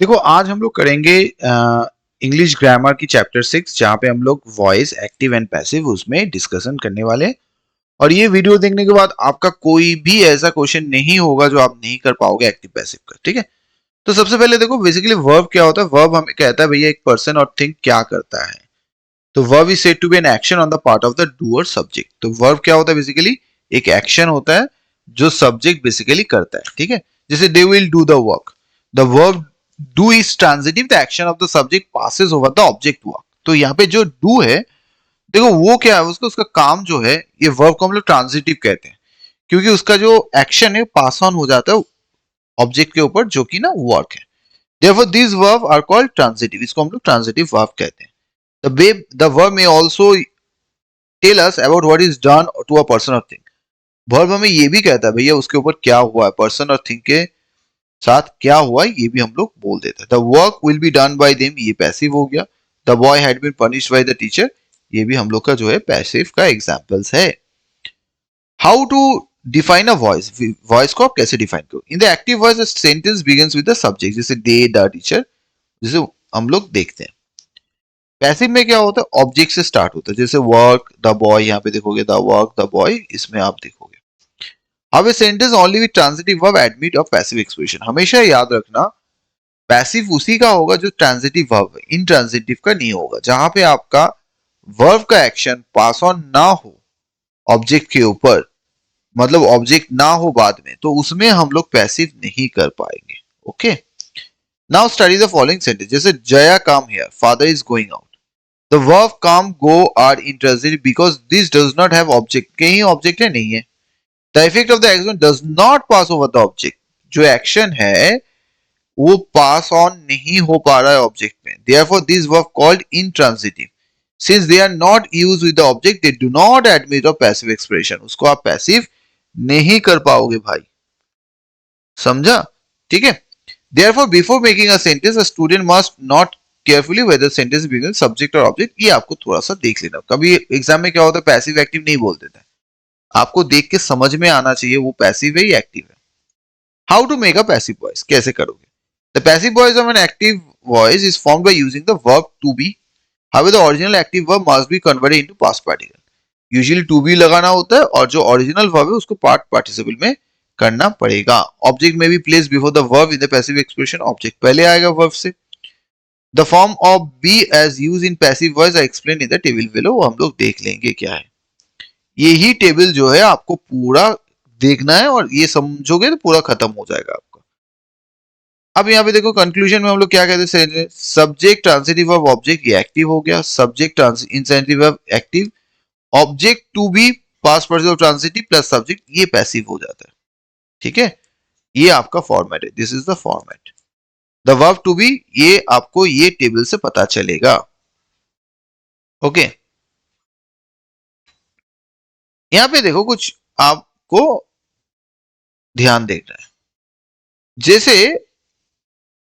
देखो आज हम लोग करेंगे इंग्लिश ग्रामर की चैप्टर 6 जहाँ पे हम लोग वॉइस एक्टिव एंड पैसिव उसमें डिस्कशन करने वाले हैं। और ये वीडियो देखने के बाद आपका कोई भी ऐसा क्वेश्चन नहीं होगा जो आप नहीं कर पाओगे एक्टिव पैसिव का। ठीक है, तो सबसे पहले देखो बेसिकली वर्ब क्या होता है। वर्ब हमें कहता है भैया एक पर्सन और थिंग क्या करता है। तो verb is said to be an action on the part of the doer subject. तो वर्ब क्या होता है, बेसिकली एक एक्शन होता है जो सब्जेक्ट बेसिकली करता है। ठीक है, जैसे they will do the work, the verb do is transitive, the action of the subject passes over the object work. तो यहाँ पे जो डू है, देखो वो क्या है, उसका काम जो है, ये वर्ब को हम लोग ट्रांजिटिव कहते हैं क्योंकि उसका जो एक्शन है पास ऑन हो जाता है ऑब्जेक्ट के ऊपर जो कि ना वर्क है। Therefore, these verbs are called transitive. इसको हम लोग ट्रांजिटिव वर्ब कहते हैं। The verb may also tell us about what is done to a person or thing. Verb हमें ये भी कहता है भैया उसके ऊपर क्या हुआ है, पर्सन और थिंग के साथ क्या हुआ है, ये भी हम लोग बोल देते हैं। The work will be done by them, ये पैसिव हो गया। The boy had been punished by the teacher, ये भी हम लोग का जो है पैसिव का एग्जांपल्स है। How to define a voice, voice को आप कैसे डिफाइन करो। In the active voice sentence begins with the subject, जैसे दे द टीचर, जैसे हम लोग देखते हैं। पैसिव में क्या होता है, ऑब्जेक्ट से स्टार्ट होता है, जैसे वर्क द बॉय, यहाँ पे देखोगे द वर्क द बॉय, इसमें आप देखोगे। अब a sentence only with transitive verb admit of passive expression. हमेशा याद रखना पैसिव उसी का होगा जो ट्रांजिटिव वर्ब है, इनट्रांजिटिव का नहीं होगा। जहां पे आपका वर्ब का एक्शन पास ऑन ना हो ऑब्जेक्ट के ऊपर, मतलब ऑब्जेक्ट ना हो बाद में, तो उसमें हम लोग पैसिव नहीं कर पाएंगे। Okay, now study the following sentence, जैसे Jaya come here, father is going out. The verb come, go are intransitive because this does not have object. कहीं object है नहीं है। The effect of the action does not pass over the object. जो action है वो pass on नहीं हो पा रहा है object में। Therefore, this verb called intransitive. Since they are not used with the object, they do not admit of passive expression. उसको आप passive नहीं कर पाओगे भाई, समझा? ठीक है। Therefore, before making a sentence, a student must not carefully whether sentence begins subject or object। ये आपको थोड़ा सा देख लेना। कभी एग्जाम में क्या होता है, पैसिव एक्टिव नहीं बोल देता है, आपको देख के समझ में आना चाहिए वो पैसिव है या एक्टिव है। How to make a passive voice, कैसे करोगे। The passive voice of an active voice is formed by using the verb to be. How the original active verb must be converted into past particle. Usually to be लगाना होता है और जो original verb है उसको past participle में करना पड़ेगा। ऑब्जेक्ट में भी place before the verb in the passive expression, object पहले आएगा वर्ब से। The form of be as used in passive voice I explained in the table below, वो हम लोग देख लेंगे क्या है। यही टेबल जो है आपको पूरा देखना है और ये समझोगे तो पूरा खत्म हो जाएगा आपका। अब यहाँ पे देखो कंक्लूजन में हम लोग क्या कहते हैं, सब्जेक्ट ट्रांसिटिव वर्ब ऑब्जेक्ट, ये एक्टिव हो गया। Subject incentive verb active, object to be past participle transitive plus subject, ये पैसिव हो जाता है। ठीक है, ये आपका फॉर्मेट है, this is the format. The verb to be, ये आपको ये टेबल से पता चलेगा। ओके, यहां पे देखो कुछ आपको ध्यान देना है। जैसे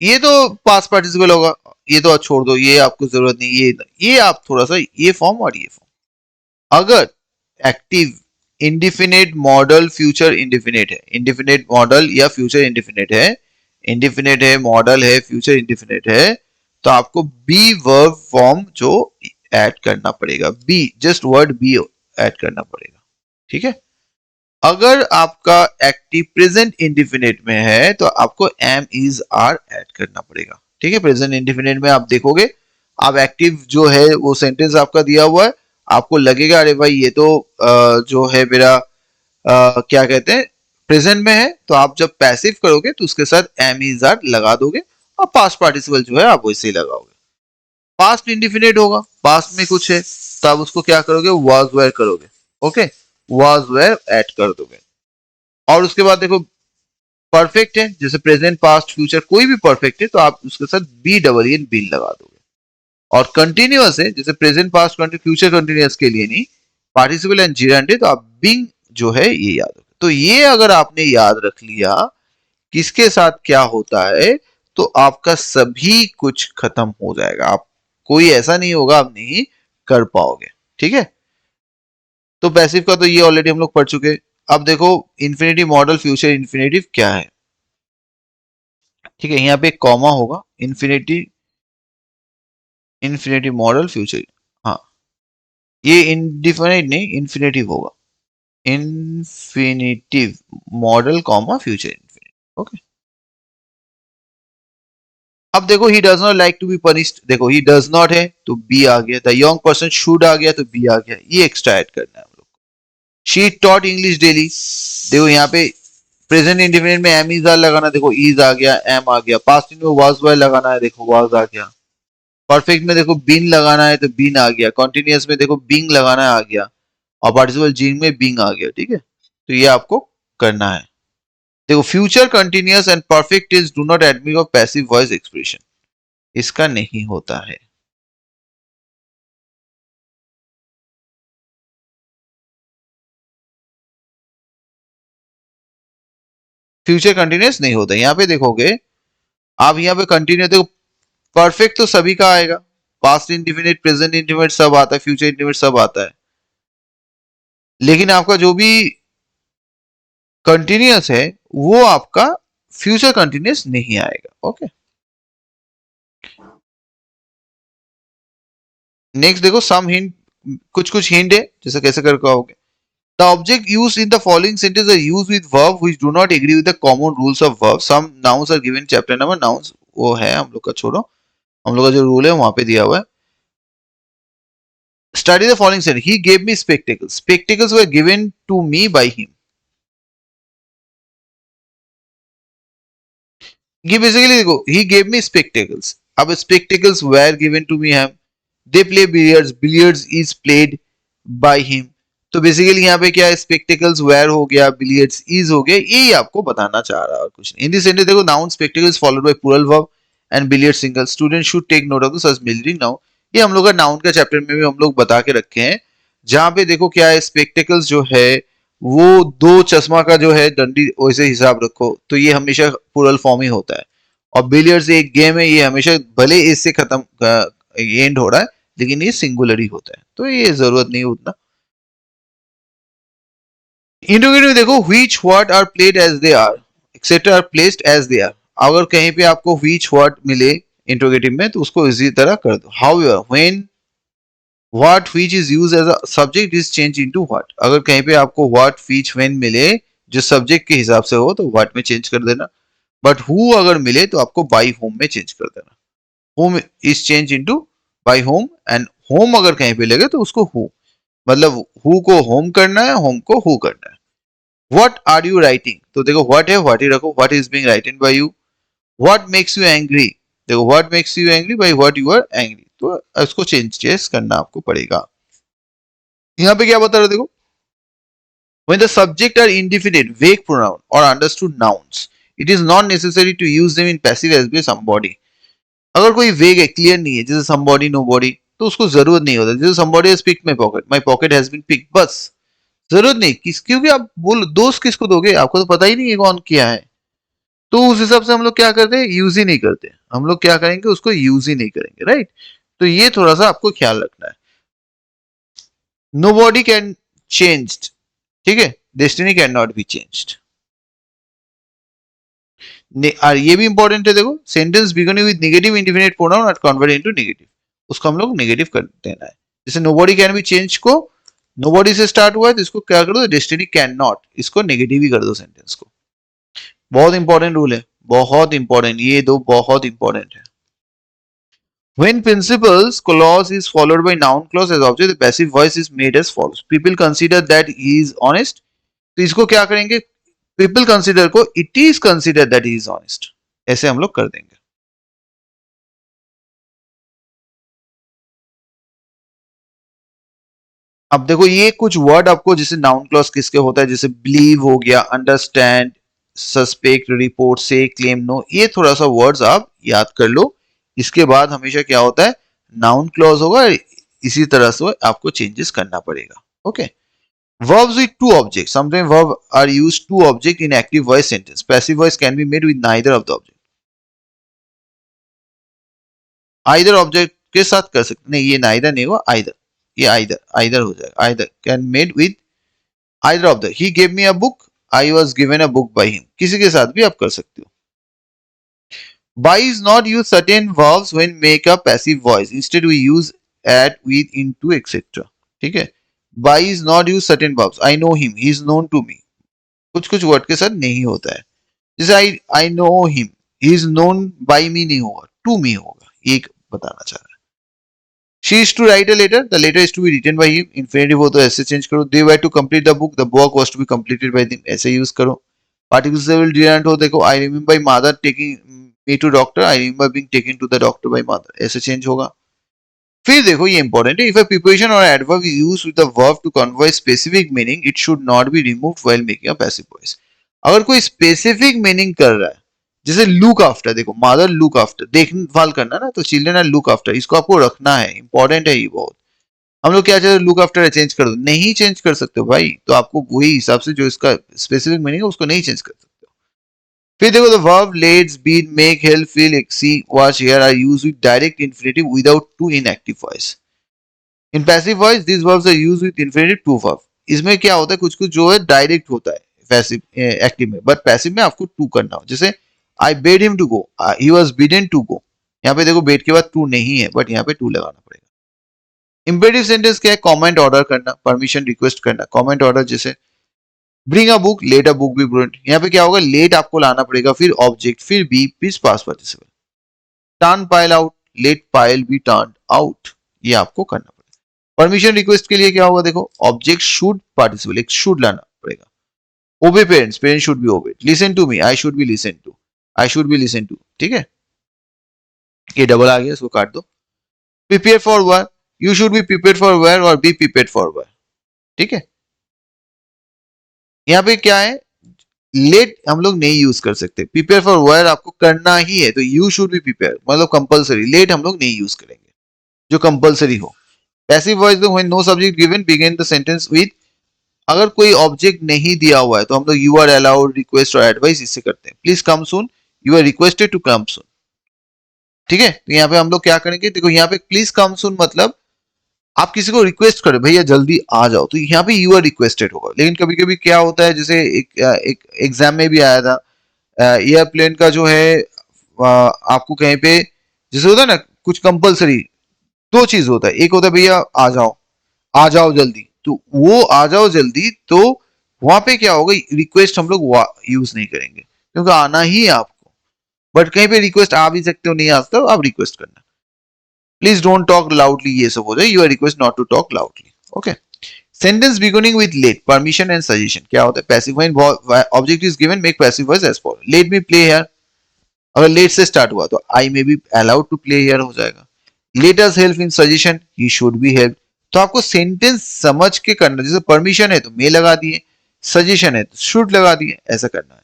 ये तो पास्ट पार्टिसिपल होगा, ये तो छोड़ दो, ये आपको जरूरत नहीं। ये आप थोड़ा सा ये फॉर्म और ये फॉर्म। अगर active indefinite model future indefinite है, इंडिफिनिट मॉडल या फ्यूचर इंडिफिनिट है, इंडिफिनिट है, मॉडल है, फ्यूचर इंडिफिनिट है, तो आपको बी वर्ब फॉर्म जो ऐड करना पड़ेगा, be just word be add करना पड़ेगा। ठीक है, अगर आपका एक्टिव प्रेजेंट इंडिफिनिट में है तो आपको एम इज आर ऐड करना पड़ेगा। ठीक है, प्रेजेंट इंडिफिनिट में आप देखोगे, आप एक्टिव जो है वो सेंटेंस आपका दिया हुआ है, आपको लगेगा अरे भाई ये तो जो है मेरा क्या कहते हैं प्रेजेंट में है, तो आप जब पैसिव करोगे तो उसके साथ एम इज आर लगा दोगे और पास्ट पार्टिसिपल जो है आप वैसे ही लगाओगे। पास्ट इंडिफिनिट होगा, पास्ट में कुछ है तो आप उसको क्या करोगे, वाज वेयर करोगे। ओके, वाज वेयर ऐड कर दोगे। और उसके बाद देखो परफेक्ट है, जैसे प्रेजेंट पास्ट फ्यूचर कोई भी परफेक्ट है तो आप उसके साथ बी डबल एन बीन लगा दोगे। और कंटिन्यूअस है, जैसे प्रेजेंट पास्ट फ्यूचर कंटिन्यूअस के लिए नहीं, पार्टिसिपल एंड जीरेंट है तो आप बिंग जो है ये याद रखो। तो ये अगर आपने याद रख लिया किसके साथ क्या होता है तो आपका सभी कुछ खत्म हो जाएगा। आप कोई ऐसा नहीं होगा आप नहीं कर पाओगे। ठीक है, तो पैसिव का तो ये ऑलरेडी हम लोग पढ़ चुके। अब देखो इन्फिनिटी मॉडल फ्यूचर इन्फिनेटिव क्या है। ठीक है, यहाँ पे एक कॉमा होगा, इन्फिनिटी, इन्फिनिटी मॉडल फ्यूचर, हाँ ये इंडिफिनिट नहीं इन्फिनेटिव होगा, infinitive model comma future infinite. Okay, अब देखो he does not like to be punished, देखो ही डज नॉट है तो बी आ गया, द यंग पर्सन शुड आ गया तो बी आ गया, ये एक्स्ट्रा ऐड करना है हम लोग। शी टॉट इंग्लिश डेली, देखो यहाँ पे प्रेजेंट इंडिफिनिट में एम इज आर लगाना, देखो इज आ गया, एम आ गया, पास्ट में वाज वाज लगाना है, देखो वाज आ गया, परफेक्ट में देखो बीन लगाना है तो बीन आ गया, कॉन्टिन्यूअस में देखो बींग लगाना है आ गया, और पार्टिसिपल जीन में बींग आ गया। ठीक है, तो ये आपको करना है। देखो future continuous and perfect is do not admit of passive voice expression, इसका नहीं होता है। फ्यूचर कंटिन्यूअस नहीं होता, यहाँ पे देखोगे आप, यहाँ पे कंटिन्यू देखो, परफेक्ट तो सभी का आएगा, पास्ट इंडिफिनिट प्रेजेंट इंडिफिनिट सब आता है, फ्यूचर इंडिफिनिट सब आता है, लेकिन आपका जो भी कंटिन्यूअस है वो आपका फ्यूचर कंटिन्यूअस नहीं आएगा। ओके, नेक्स्ट देखो सम हिंट, कुछ कुछ हिंट है जैसे कैसे कर पाओगे। The object used in the following sentence are used with verb which do not agree with the common rules of verb. Some nouns are given chapter number, nouns वो है हम लोग का, छोड़ो, हम लोग का जो रूल है वहां पे दिया हुआ है। Study the following sentence. He gave me spectacles. Spectacles were given to me by him. ये बेसिकली देखो, he gave me spectacles, अब spectacles were given to me है, they play billiards, billiards is played by him, तो basically यहाँ पे क्या है, spectacles were हो गया, billiards is हो गया, यही आपको बताना चाह रहा है और कुछ नहीं। इन दिस सेंटेंस देखो, noun spectacles followed by plural verb and billiards single, students should take note of the such meaning now, ये हम लोग का नाउन का चैप्टर में भी हम लोग बता के रखे हैं, जहां पे देखो क्या है, spectacles जो है वो दो चश्मा का जो है डंडी वैसे हिसाब रखो तो ये हमेशा प्लूरल फॉर्म ही होता है, और बिलियर्ड्स एक गेम है, ये हमेशा भले इससे खत्म एंड हो रहा है लेकिन ये सिंगुलर ही होता है, तो ये जरूरत नहीं उतना। इंट्रोगेटिव में देखो which word are played as they are etcetera are placed as they are, अगर कहीं पे आपको व्हिच वर्ड मिले इंट्रोगेटिव में तो उसको इसी तरह कर दो। However when what which is used as a subject is change into what, अगर कहीं पे आपको व्हाट व्हिच व्हेन मिले जो सब्जेक्ट के हिसाब से हो तो व्हाट में चेंज कर देना, बट हु अगर मिले तो आपको बाई होम में चेंज कर देना, home is change into by home, and home अगर कहीं पे लगे तो उसको हु, मतलब हु को होम करना है, होम को हु करना है। व्हाट आर यू राइटिंग, तो देखो व्हाट है व्हाट ही रखो, what is being written by you. What makes you angry, देखो what makes you angry by what you are angry, तो इसको चेंज करना आपको पड़ेगा। यहाँ पे क्या बता रहे देखो, when the subject are indefinite vague pronoun or understood nouns it is not necessary to use them in passive as by somebody, अगर कोई वेग है क्लियर नहीं है जैसे somebody nobody तो उसको जरूरत नहीं होता, जैसे somebody has picked my pocket has been picked, बस जरूरत नहीं किस, क्योंकि आप बोल दोस्त किसको दोगे, आपको तो पता ही नहीं है कौन किया है, तो उस हिसाब से हम लोग क्या करते हैं, यूज ही नहीं करते, हम लोग क्या करेंगे उसको यूज ही नहीं करेंगे, राइट। तो ये थोड़ा सा आपको ख्याल रखना है। नो बॉडी कैन चेंज, ठीक है, destiny can not be changed, और ये भी इंपॉर्टेंट है देखो, sentence beginning with negative indefinite pronoun और कन्वर्ट इनटू नेगेटिव, उसको हम लोग नेगेटिव कर देना है, जैसे नोबॉडी कैन बी चेंज को नोबॉडी से स्टार्ट हुआ है तो इसको क्या कर दो, डेस्टिनी कैन नॉट, इसको नेगेटिव ही कर दो सेंटेंस को। बहुत इंपॉर्टेंट रूल है, बहुत इंपॉर्टेंट, ये दो बहुत इंपॉर्टेंट है। When principal's clause is followed by noun clause as object, the passive voice is made as follows. People consider that he is honest. तो इसको क्या करेंगे, people consider को it is considered that he is honest, ऐसे हम लोग कर देंगे। अब देखो ये कुछ वर्ड आपको जैसे नाउन क्लॉज किसके होता है, जैसे बिलीव हो गया, अंडरस्टैंड, सस्पेक्ट, रिपोर्ट, से, क्लेम, नो, ये थोड़ा सा वर्ड्स आप याद कर लो, इसके बाद हमेशा क्या होता है, नाउन क्लॉज होगा, इसी तरह से आपको चेंजेस करना पड़ेगा। Okay, verbs with two objects, sometimes verb are used two object in active voice sentence, passive voice can be made with neither of the object, either object के साथ कर सकते नहीं, ये neither नहीं हुआ, either, ये either हो जाएगा, either can made with either of the, he gave me a book, I was given a book by him, किसी के साथ भी आप कर सकते हो। By is not use certain verbs when make a passive voice. Instead we use at, with, into, etc. ठीक है. By is not use certain verbs. I know him. He is known to me. कुछ कुछ word के साथ नहीं होता है. जैसे I know him. He is known by me नहीं होगा. To me होगा. ये बताना चाह रहा है. She is to write a letter. The letter is to be written by him. Infinitive हो तो ऐसे चेंज करो. They were to complete the book. The book was to be completed by them. ऐसे यूज करो. Participle gerund हो देखो. I remember my mother taking me to doctor. I remember being taken to the doctor by mother. ऐसे change होगा. फिर देखो ये important है. If a preposition or adverb is used with the verb to convey specific meaning, it should not be removed while making a passive voice. अगर कोई specific meaning कर रहा है, जैसे लुक आफ्टर, देखो मदर लुक आफ्टर, देखभाल करना ना, तो चिल्ड्रन आर लुक आफ्टर, इसको आपको रखना है, इंपॉर्टेंट है ये बहुत. हम लोग क्या चाहते हैं, लुक आफ्टर चेंज कर दो, नहीं चेंज कर सकते हो भाई. तो आपको वही हिसाब से जो इसका स्पेसिफिक मीनिंग है उसको नहीं चेंज कर सकते. फिर देखो the verb let's beat make help feel see watch hear are used with direct infinitive without to in active voice. In passive voice this verbs are used with infinitive to verb. इसमें क्या होता है, कुछ कुछ जो है direct होता है पैसिव एक्टिव में, बट पैसिव में आपको टू करना हो. जैसे I bade him to go, he was bidden to go. यहाँ पे देखो बेड के बाद टू नहीं है, बट यहाँ पे टू लगाना पड़ेगा. इंपेरेटिव सेंटेंस क्या है, कमेंट ऑर्डर करना, परमिशन रिक्वेस्ट करना. कमेंट ऑर्डर जैसे bring a book, let a book be brought. यहाँ पे क्या होगा, लेट आपको लाना पड़ेगा, फिर ऑब्जेक्ट, फिर बी, फिर past participle. Turn pile out, let pile be turn out, ये आपको करना पड़ेगा. परमिशन रिक्वेस्ट के लिए क्या होगा, देखो ऑब्जेक्ट शुड पार्टिसिपल, एक शुड लाना पड़ेगा. Obey parents, parents should be obey. Listen to me, I should be listen to, I should be listen to. ठीक है, ये डबल आ गया, इसको काट दो. Prepare for work, you should be prepare for wear और बी प्रिपेयर फॉर वेयर. ठीक है, यहाँ पे क्या है, लेट हम लोग नहीं यूज कर सकते. प्रिपेयर फॉर वेयर आपको करना ही है, तो यू शुड बी प्रिपेयर मतलब कंपलसरी. लेट हम लोग नहीं यूज करेंगे जो कंपलसरी हो. Passive voice when no subject given begin the sentence with, अगर कोई ऑब्जेक्ट नहीं दिया हुआ है तो हम लोग यू आर अलाउड, रिक्वेस्ट और एडवाइस इससे करते हैं. Please come soon, you are requested to come soon. ठीक है, तो यहाँ पे हम लोग क्या करेंगे, देखो यहाँ पे प्लीज कम सून मतलब आप किसी को रिक्वेस्ट करें भैया जल्दी आ जाओ, तो यहाँ पे यू आर रिक्वेस्टेड होगा. लेकिन कभी कभी क्या होता है, जैसे एक एग्जाम में भी आया था, एयरप्लेन का जो है आपको कहीं पे जैसे होता है ना कुछ कंपलसरी, दो चीज होता है. एक होता है भैया आ जाओ जल्दी, तो वो आ जाओ जल्दी, तो वहां पे क्या होगा, रिक्वेस्ट हम लोग यूज नहीं करेंगे क्योंकि आना ही है आपको. बट कहीं पे रिक्वेस्ट आ भी सकते हो, नहीं आ सकते हो, आप रिक्वेस्ट करना. प्लीज डोंट टॉक लाउडली, ये सब हो जाए. You are request not to talk loudly. Okay. Sentence beginning with let, permission and suggestion. क्या होता है, passive when object is given make passive voice as follow. Let me play here, अगर let से start हुआ तो I may be allowed to play here हो जाएगा. Let us help in suggestion, he should be help. तो आपको sentence समझ के करना. जैसे परमिशन है तो मे लगा दिए, सजेशन है तो शुड लगा दिए, ऐसा करना है.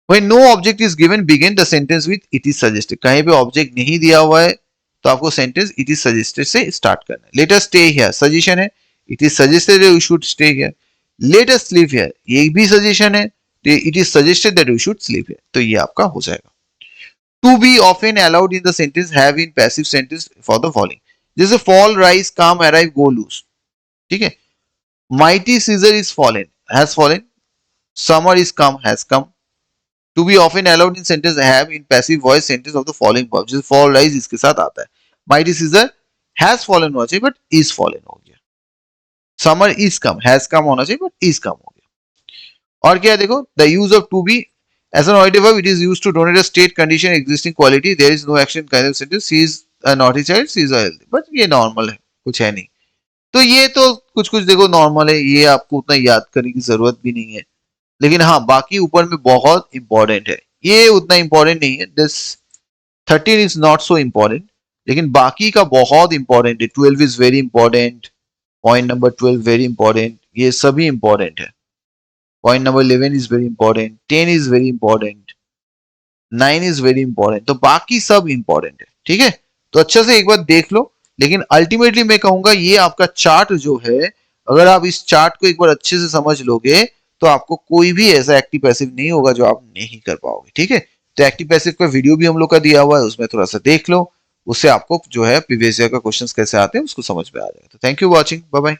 When no object is given, begin the sentence with it is suggested. कहीं पे ऑब्जेक्ट नहीं दिया हुआ है तो आपको सेंटेंस इट इज सजेस्टेड से स्टार्ट करना है. Let us stay here, suggestion है, it is suggested you should stay here. Let us sleep here, ये भी सजेशन है, it is suggested that you should sleep here. तो ये आपका हो जाएगा. To be often allowed in the sentence have in passive sentence for the following. जैसे fall, rise, come, arrive, go, lose. ठीक है, mighty scissor is fallen, has fallen. Summer is come, has come. To be often allowed in sentence have in passive voice sentence of the following verb. जैसे fall, rise इसके साथ आता है. Mighty Caesar has fallen होना चाहिए but is fallen हो गया. Summer is come, has come होना चाहिए but is come हो गया. और क्या है देखो, the use of to be as an auditive verb, it is used to denote a state, condition, existing quality. There is no action kind of sentence. She is a naughty child, she is a healthy. But ये normal है, कुछ है नहीं. तो ये तो कुछ कुछ देखो नॉर्मल है, ये आपको उतना याद करने की जरूरत भी नहीं है. लेकिन हाँ बाकी ऊपर में बहुत इंपॉर्टेंट है, ये उतना इंपॉर्टेंट नहीं है. This 13 is not so important, लेकिन बाकी का बहुत इंपॉर्टेंट है. 12 is very important, point number 12 very important, ये सभी इंपॉर्टेंट है. Point number 11 is very important, 10 is very important, 9 is very important. तो बाकी सब इंपॉर्टेंट है. ठीक है, तो अच्छा से एक बार देख लो. लेकिन अल्टीमेटली मैं कहूंगा ये आपका चार्ट जो है, अगर आप इस चार्ट को एक बार अच्छे से समझ लोगे तो आपको कोई भी ऐसा एक्टिव पैसिव नहीं होगा जो आप नहीं कर पाओगे. ठीक है, तो एक्टिव पैसिव का वीडियो भी हम लोग का दिया हुआ है, उसमें थोड़ा सा देख लो, उससे आपको जो है प्रीवियस ईयर का क्वेश्चंस कैसे आते हैं उसको समझ में आ जाएगा. तो thank you watching, bye bye.